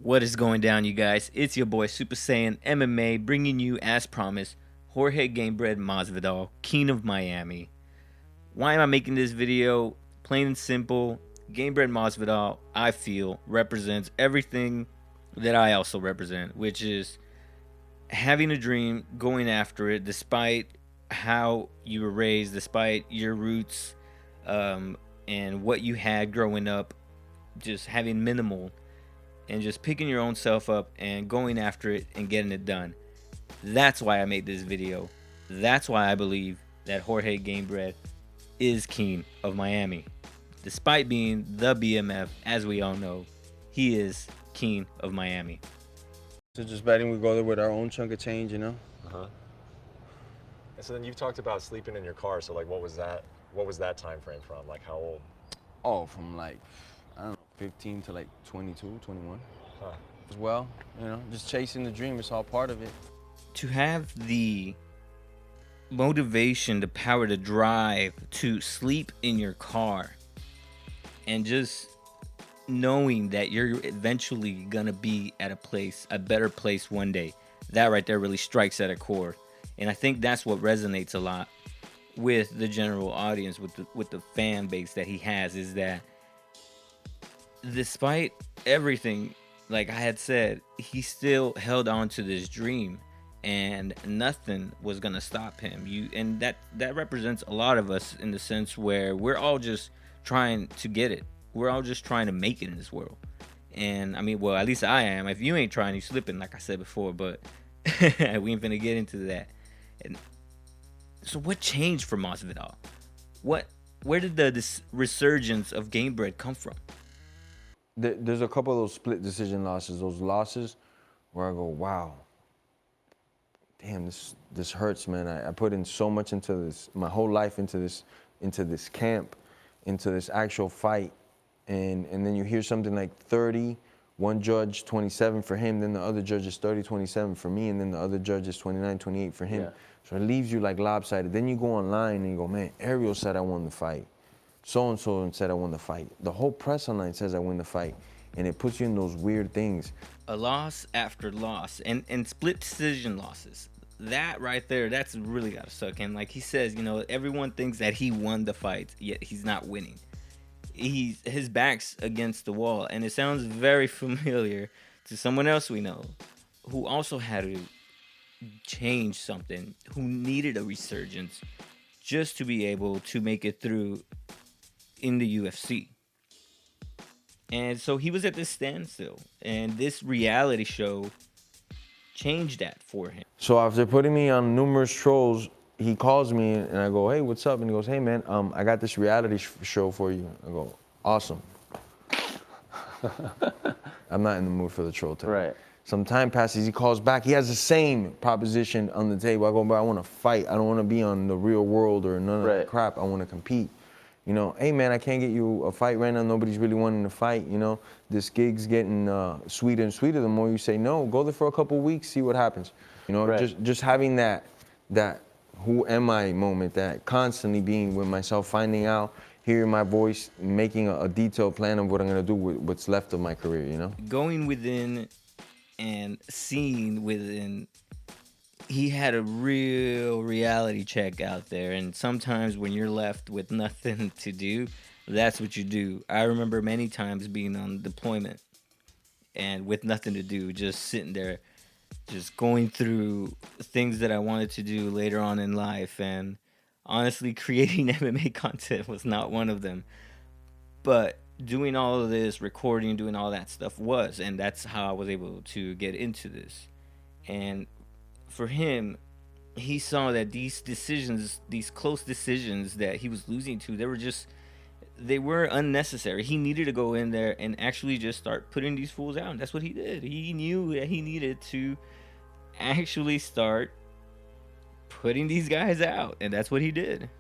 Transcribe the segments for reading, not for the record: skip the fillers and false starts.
What is going down, you guys? It's your boy Super Saiyan MMA, bringing you, as promised, Jorge Gamebred Masvidal, King of Miami. Why am I making this video? Plain and simple, Gamebred Masvidal, I feel, represents everything that I also represent, which is having a dream, going after it, despite how you were raised, despite your roots, and what you had growing up, just having minimal, and just picking your own self up and going after it and getting it done. That's why I made this video. That's why I believe that Jorge Gamebred is King of Miami. Despite being the BMF, as we all know, he is King of Miami. So just betting we go there with our own chunk of change, you know? Uh-huh. And so then you've talked about sleeping in your car. So like, what was that time frame from? Like how old? Oh, from like, I don't know, 15 to like 22, 21. Huh. As well, you know, just chasing the dream. It's all part of it. To have the motivation, the power, to drive, to sleep in your car, and just knowing that you're eventually gonna be at a better place one day, that right there really strikes at a core. And I think that's what resonates a lot with the general audience, with the fan base that he has, is that despite everything, like I had said, he still held on to this dream, and nothing was gonna stop him. And that represents a lot of us, in the sense where we're all just trying to get it. We're all just trying to make it in this world. And I mean, well, at least I am. If you ain't trying, you slipping, like I said before. But we ain't finna get into that. And so, what changed for Masvidal? Where did this resurgence of Gamebred come from? There's a couple of those split decision losses, those losses where I go, wow, damn, this hurts, man. I put in so much into this, my whole life into this camp, into this actual fight. And then you hear something like 30, one judge 27 for him, then the other judge is 30, 27 for me, and then the other judge is 29, 28 for him. Yeah. So it leaves you like lopsided. Then you go online and you go, man, Ariel said I won the fight. So-and-so said I won the fight. The whole press online says I win the fight. And it puts you in those weird things. A loss after loss, and split decision losses. That right there, that's really got to suck in. Like he says, you know, everyone thinks that he won the fight, yet he's not winning. His back's against the wall. And it sounds very familiar to someone else we know who also had to change something, who needed a resurgence just to be able to make it through in the UFC. And so he was at this standstill, and this reality show changed that for him. So after putting me on numerous trolls, he calls me and I go, hey, what's up? And he goes, hey man, I got this reality show for you. I go, awesome. I'm not in the mood for the troll time. Right. Some time passes, he calls back. He has the same proposition on the table. I go, but I want to fight. I don't want to be on the real world or none of that crap. I want to compete. You know, hey man, I can't get you a fight right now. Nobody's really wanting to fight. You know, this gig's getting sweeter and sweeter the more you say no. Go there for a couple weeks, see what happens. You know, just having that who am I moment, that constantly being with myself, finding out, hearing my voice, making a detailed plan of what I'm gonna do with what's left of my career. You know, going within and seeing within. He had a real reality check out there, and sometimes when you're left with nothing to do, that's what you do. I remember many times being on deployment and with nothing to do, just sitting there, just going through things that I wanted to do later on in life, and honestly, creating MMA content was not one of them. But doing all of this, recording, doing all that stuff was, and that's how I was able to get into this. And for him, he saw that these decisions, these close decisions that he was losing to, they were unnecessary. He needed to go in there and actually just start putting these fools out. And that's what he did. He knew that he needed to actually start putting these guys out. And that's what he did.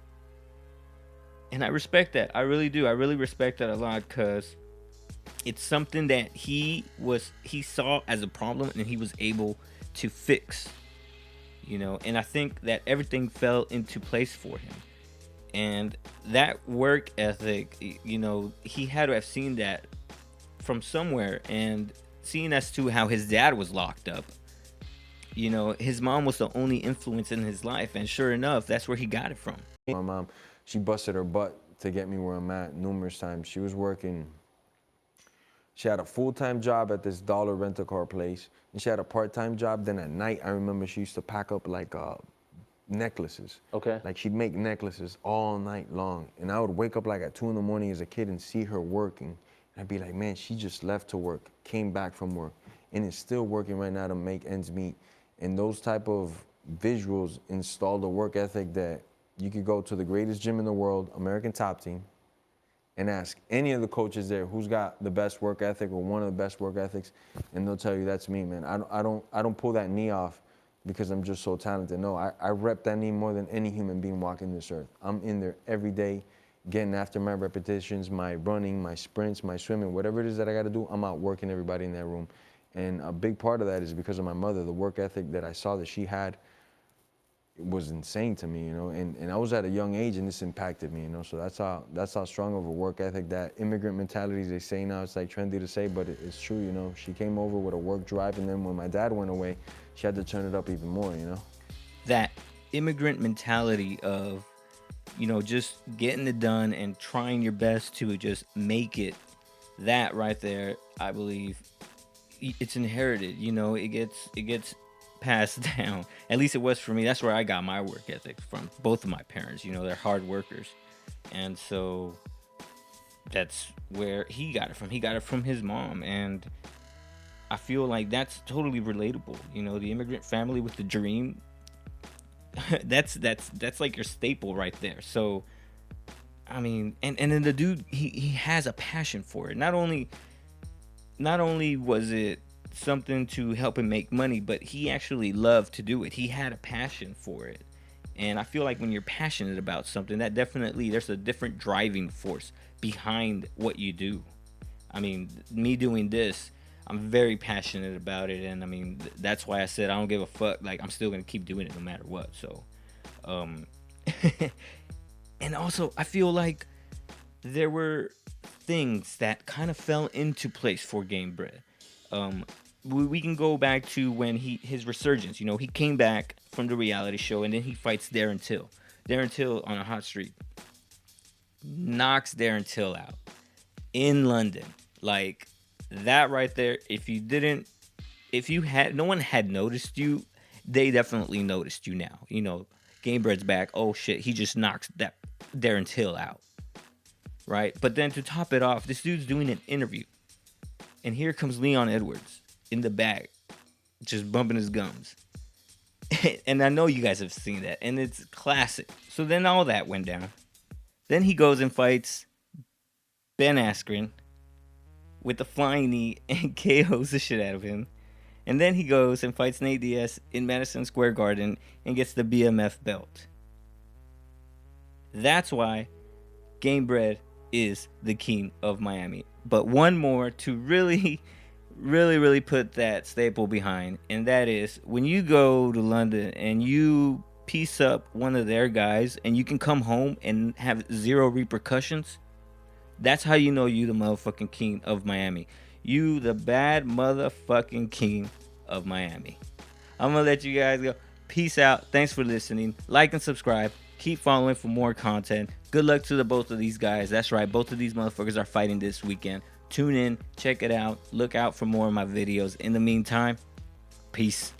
And I respect that. I really do. I really respect that a lot, because it's something that he saw as a problem and he was able to fix. You know, and I think that everything fell into place for him. And that work ethic, you know, he had to have seen that from somewhere. And seeing as to how his dad was locked up, you know, his mom was the only influence in his life, and sure enough, that's where he got it from. My mom, she busted her butt to get me where I'm at numerous times. She was working, she had a full-time job at this dollar rent-a-car place, and she had a part-time job. Then at night, I remember she used to pack up like necklaces. Okay. Like she'd make necklaces all night long. And I would wake up like at 2 in the morning as a kid and see her working. And I'd be like, man, she just left to work, came back from work, and is still working right now to make ends meet. And those type of visuals installed a work ethic that you could go to the greatest gym in the world, American Top Team, and ask any of the coaches there who's got the best work ethic or one of the best work ethics, and they'll tell you that's me, man. I don't pull that knee off because I'm just so talented. No, I rep that knee more than any human being walking this earth. I'm in there every day, getting after my repetitions, my running, my sprints, my swimming, whatever it is that I got to do. I'm out working everybody in that room, and a big part of that is because of my mother. The work ethic that I saw that she had, it was insane to me, you know, and I was at a young age and this impacted me, you know, so that's how strong of a work ethic, that immigrant mentality, they say now, it's like trendy to say, but it's true, you know. She came over with a work drive, and then when my dad went away, she had to turn it up even more, you know. That immigrant mentality of, you know, just getting it done and trying your best to just make it, that right there, I believe it's inherited, you know. It gets passed down. At least it was for me. That's where I got my work ethic from. Both of my parents, you know, they're hard workers. And so that's where he got it from. He got it from his mom. And I feel like that's totally relatable. You know, the immigrant family with the dream, that's like your staple right there. So, I mean, and then the dude, he has a passion for it. Not only was it something to help him make money, but he actually loved to do it. He had a passion for it. And I feel like when you're passionate about something, that definitely, there's a different driving force behind what you do. I mean, me doing this, I'm very passionate about it, and I mean, that's why I said I don't give a fuck. Like, I'm still gonna keep doing it no matter what. So, and also I feel like there were things that kind of fell into place for Gamebred. We can go back to when his resurgence. You know, he came back from the reality show, and then he fights Darren Till. Darren Till on a hot streak knocks Darren Till out in London. Like, that right there. No one had noticed you, they definitely noticed you now. You know, Gamebred's back. Oh shit, he just knocks that Darren Till out. Right? But then to top it off, this dude's doing an interview, and here comes Leon Edwards in the back, just bumping his gums. And I know you guys have seen that, and it's classic. So then all that went down. Then he goes and fights Ben Askren with the flying knee and KOs the shit out of him. And then he goes and fights Nate Diaz in Madison Square Garden and gets the BMF belt. That's why Gamebred is the king of Miami. But one more to really put that staple behind, and that is when you go to London and you piece up one of their guys and you can come home and have zero repercussions, that's how you know you the motherfucking king of Miami. You the bad motherfucking king of Miami. I'm gonna let you guys go. Peace out. Thanks for listening. Like and subscribe. Keep following for more content. Good luck to the both of these guys. That's right, both of these motherfuckers are fighting this weekend. Tune in, check it out, look out for more of my videos. In the meantime, peace.